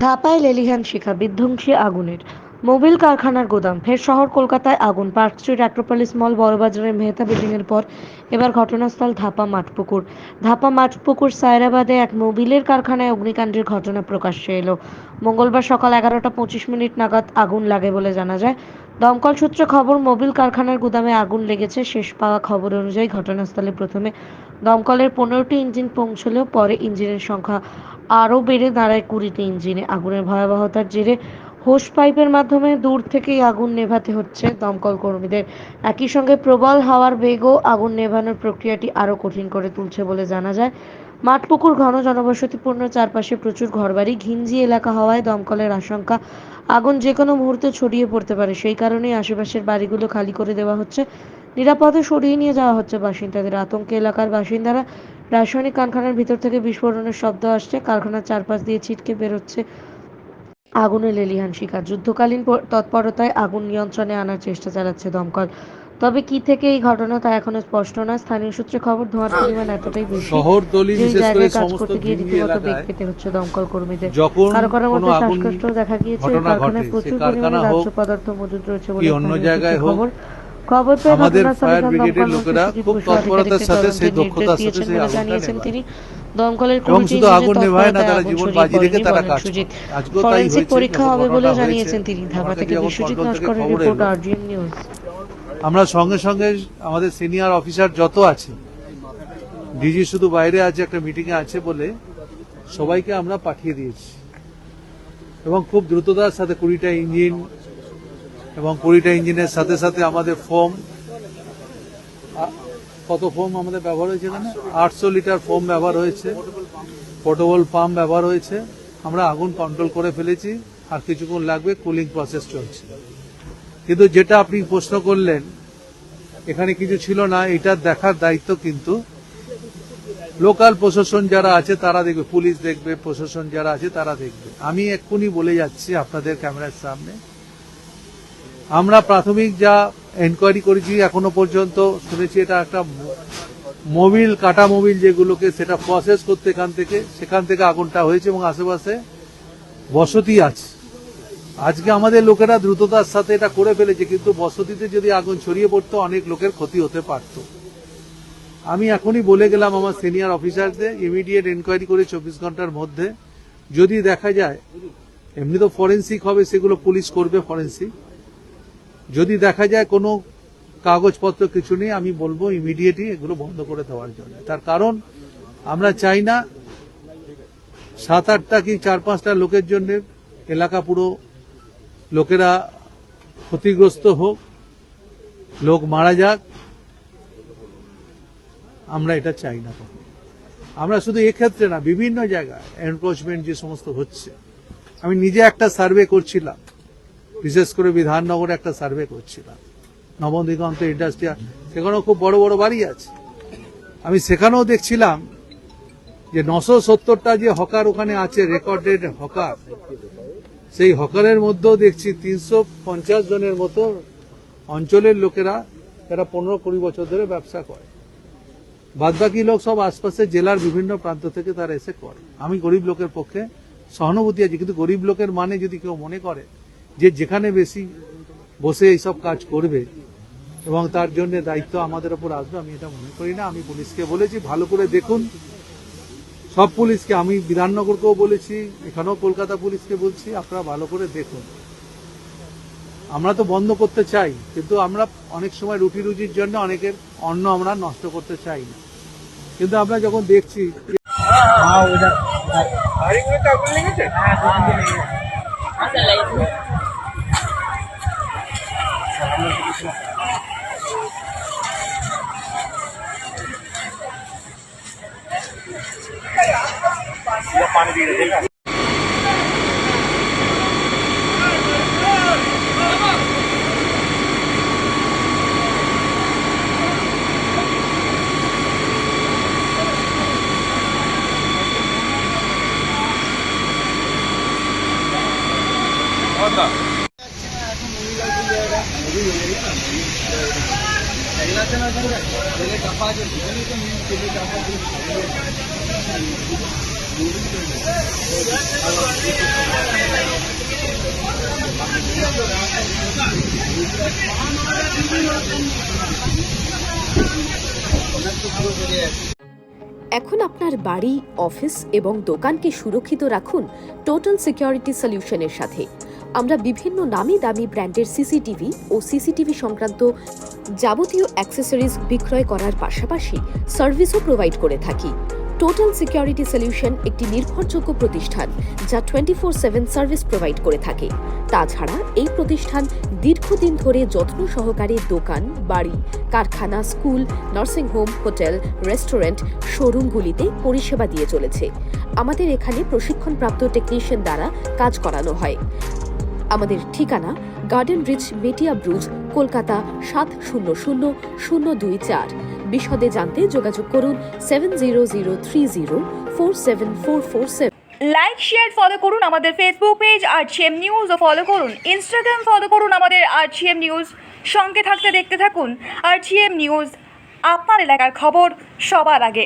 ধাপায় লেলিহান শিখা, বিধ্বংসী আগুনের মোবিল কারখানার গোদাম। ফের শহর কলকাতায় আগুন। পার্ক স্ট্রিট, অ্যাক্রোপলিস মল, বড়বাজারের মেহতা বিল্ডিংয়ের পর এবার ঘটনাস্থল ধাপা মাঠপুকুর। ধাপা মাঠপুকুর সায়রাবাদে এক মোবিলের কারখানায় অগ্নিকাণ্ডের ঘটনা প্রকাশ্যে এলো। মঙ্গলবার সকাল 11:25 নাগাদ আগুন লাগে বলে জানা যায়। দমকল সূত্রে খবর, মোবিল কারখানার গুদামে আগুন লেগেছে। শেষ পাওয়া খবর অনুযায়ী ঘটনাস্থলে প্রথমে দমকলের 15টি ইঞ্জিন পৌঁছলেও পরে ইঞ্জিনের সংখ্যা আরও বেড়ে দাঁড়ায় 20টি ইঞ্জিনে। আগুনের ভয়াবহতার জেরে হোস পাইপের মাধ্যমে দূর থেকেই আগুন নেভাতে হচ্ছে দমকল কর্মীদের। একই সঙ্গে প্রবল হাওয়ার বেগও আগুন নেভানোর প্রক্রিয়াটি আরও কঠিন করে তুলছে বলে জানা যায়। মাঠপুকুর ঘন জনবসতিপূর্ণ, চারপাশে প্রচুর ঘরবাড়ি, ঘিঞ্জি এলাকা হওয়ায় দমকলের আশঙ্কা আগুন যে কোনো মুহূর্তে ছড়িয়ে পড়তে পারে। সেই কারণেই আশেপাশের বাড়িগুলো খালি করে দেওয়া হচ্ছে, নিরাপদে সরিয়ে নিয়ে যাওয়া হচ্ছে বাসিন্দাদের। আতঙ্কে এলাকার বাসিন্দারা। রাসায়নিক কারখানার ভিতর থেকে বিস্ফোরণের শব্দ আসছে। কারখানার চারপাশ দিয়ে ছিটকে বেরোচ্ছে আগুনের লেলিহান শিখা। যুদ্ধকালীন তৎপরতায় আগুন নিয়ন্ত্রণে আনার চেষ্টা চালাচ্ছে দমকল। তবে কি থেকে এই ঘটনা তা এখনো স্পষ্ট নয়। স্থানীয় সূত্রে খবর, ধোঁয়ার পরিমাণ এতটাই বেশি শহরতলি যে এই বিশেষ করে জায়গায় কাজ সমস্ত করতে গিয়ে ঘিঞ্জি রীতিমতো বেগ এলাকায় পেতে হচ্ছে দমকল কর্মীদের। যখন কারো কারোর কোনো মধ্যে আগুন শ্বাসকষ্টও দেখা গিয়েছে। এই ঘটনা ঘটে, কারখানায় সে প্রচুর কারখানা পরিমাণে হোক দাহ্য পদার্থ মজুদ রয়েছে কি বলে অন্য স্থানীয় জায়গায় সূত্রে হোক, খবর। খবর পেয়ে আমাদের ঘটনাস্থলে ফায়ার যান ব্রিগেডের দমকল মন্ত্রী লোকেরা সুজিত খুব বসু। তৎপরতার আধিকারিকদের সাথে সেই তদন্তের নির্দেশ দক্ষতার সাথে দিয়েছেন সেই বলে আগুনটা জানিয়েছেন নেভায় তিনি। দমকলের এবং 20টি শুধু ইঞ্জিনের আগুন নেভায় না, তৎপরতায় তারা আগুন জীবন ছড়িয়ে বাজি রেখে পড়েনি তারা বলেন কাজ সুজিত। করে। আজকেও তাই ফরেনসিক হয়েছে। পরীক্ষা যখন হবে বলে ঘটনাটা হয়েছে, জানিয়েছেন তিনি। ঢাকা আমার কাছে থেকে যখন বিশ্বজিৎ কন্ট্রোল থেকে নস্করের খবর রিপোর্ট, এলো, আরজিএন নিউজ। আমরা সঙ্গে সঙ্গে আমাদের সিনিয়র অফিসার যত আছে, ডিজি শুধু বাইরে আছে, একটা মিটিংয়ে আছে বলে সবাইকে আমরা পাঠিয়ে দিয়েছি এবং খুব দ্রুততার সাথে 20টা ইঞ্জিন এবং 20টা ইঞ্জিনের সাথে সাথে আমাদের ফোম, কত ফোম আমাদের ব্যবহার হয়েছে এখানে, 800 লিটার ফোম ব্যবহার হয়েছে, পোর্টেবল পাম্প ব্যবহার হয়েছে। আমরা আগুন কন্ট্রোল করে ফেলেছি। আর কিছুক্ষণ লাগবে, কুলিং প্রসেস চলছে। কিন্তু যেটা আপনি প্রশ্ন করলেন, এখানে কিছু ছিল না, এটার দেখার দায়িত্ব কিন্তু লোকাল প্রশাসন যারা আছে তারা দেখবে, পুলিশ দেখবে, প্রশাসন যারা আছে তারা দেখবে। আমি এক্ষুনি বলে যাচ্ছি আপনাদের ক্যামেরার সামনে, আমরা প্রাথমিক যা এনকোয়ারি করেছি এখনো পর্যন্ত শুনেছি এটা একটা মোবিল, কাটা মোবিল যেগুলোকে, সেটা প্রসেস করতে সেখান থেকে আগুনটা হয়েছে এবং আশেপাশে বসতি আছে। আজকে আমাদের লোকেরা দ্রুততার সাথে এটা করে ফেলেছে, কিন্তু বসতিতে যদি আগুন ছড়িয়ে পড়তো অনেক লোকের ক্ষতি হতে পারত। আমি এখনই বলে গেলাম আমার সিনিয়র অফিসারদের, ইমিডিয়েট এনকোয়ারি করে 24 ঘন্টার মধ্যে যদি দেখা যায়, এমনি তো ফরেন্সিক হবে, সেগুলো পুলিশ করবে ফরেন্সিক। যদি দেখা যায় কোনো কাগজপত্র কিছু নেই, আমি বলবো ইমিডিয়েটলি এগুলো বন্ধ করে দেওয়ার জন্য। তার কারণ আমরা চাই না 7-8টা কি 4-5টা লোকের জন্য এলাকা পুরো লোকেরা ক্ষতিগ্রস্ত হোক, লোক মারা যাক। আমরা এটা চাই না। আমরা শুধু এক্ষেত্রে না, বিভিন্ন জায়গায় এনক্রোচমেন্ট যে সমস্ত হচ্ছে, আমি নিজে একটা সার্ভে করছিলাম, বিশেষ করে বিধাননগরে একটা সার্ভে করছিলাম, নবদিগন্ত ইন্ডাস্ট্রিয়াল, সেখানেও খুব বড় বড় বাড়ি আছে। আমি সেখানেও দেখছিলাম যে 970টা যে হকার ওখানে আছে, রেকর্ডেড হকার, সেই হকারের মধ্যেও দেখছি 350 জনের মতো অঞ্চলের লোকেরা, যারা 15-20 বছর ধরে ব্যবসা করে। বাদবাকি লোক সব আশপাশের জেলার বিভিন্ন প্রান্ত থেকে তারা এসে করে। আমি গরিব লোকের পক্ষে সহানুভূতি আছে, কিন্তু গরিব লোকের মানে যদি কেউ মনে করে যে যেখানে বেশি বসে এইসব কাজ করবে এবং তার জন্য দায়িত্ব আমাদের উপর আসবে, আমি এটা মনে করি না। আমি পুলিশকে বলেছি ভালো করে দেখুন, সব পুলিশকে, আমি বিধাননগরকেও বলেছি, এখানেও কলকাতা পুলিশকে বলছি, আপনারা ভালো করে দেখুন। আমরা তো বন্ধ করতে চাই, কিন্তু আমরা অনেক সময় রুটি রুজির জন্য অনেকের অন্ন আমরা নষ্ট করতে চাই না। কিন্তু আমরা যখন দেখছি পানি দিয়ে এখন আপনার বাড়ি, অফিস এবং দোকানকে সুরক্ষিত রাখুন টোটাল সিকিউরিটি সলিউশনের সাথে। আমরা বিভিন্ন নামি দামি ব্র্যান্ডের সিসিটিভি ও সিসিটিভি সংক্রান্ত যাবতীয় অ্যাক্সেসরিজ বিক্রয় করার পাশাপাশি সার্ভিসও প্রোভাইড করে থাকি। টোটাল সিকিউরিটি সলিউশন একটি নির্ভরযোগ্য প্রতিষ্ঠান যা 24/7 সার্ভিস প্রোভাইড করে থাকে। তাছাড়া এই প্রতিষ্ঠান দীর্ঘদিন ধরে যত্ন সহকারে দোকান, বাড়ি, কারখানা, স্কুল, নার্সিংহোম, হোটেল, রেস্টুরেন্ট, শোরুমগুলিতে পরিষেবা দিয়ে চলেছে। আমাদের এখানে প্রশিক্ষণপ্রাপ্ত টেকনিশিয়ান দ্বারা কাজ করানো হয়। আমাদের ঠিকানা গার্ডেন রিচ, মেটিয়া ব্রুজ, কলকাতা 700024। বিশদে জানতে যোগাযোগ করুন 7003047447। লাইক, শেয়ার, ফলো করুন আমাদের ফেসবুক পেজ RGM নিউজ ও ফলো করুন ইনস্টাগ্রাম, ফলো করুন আমাদের RGM নিউজ। সঙ্গে থাকতে দেখতে থাকুন RGM নিউজ, আপনার এলাকার খবর সবার আগে।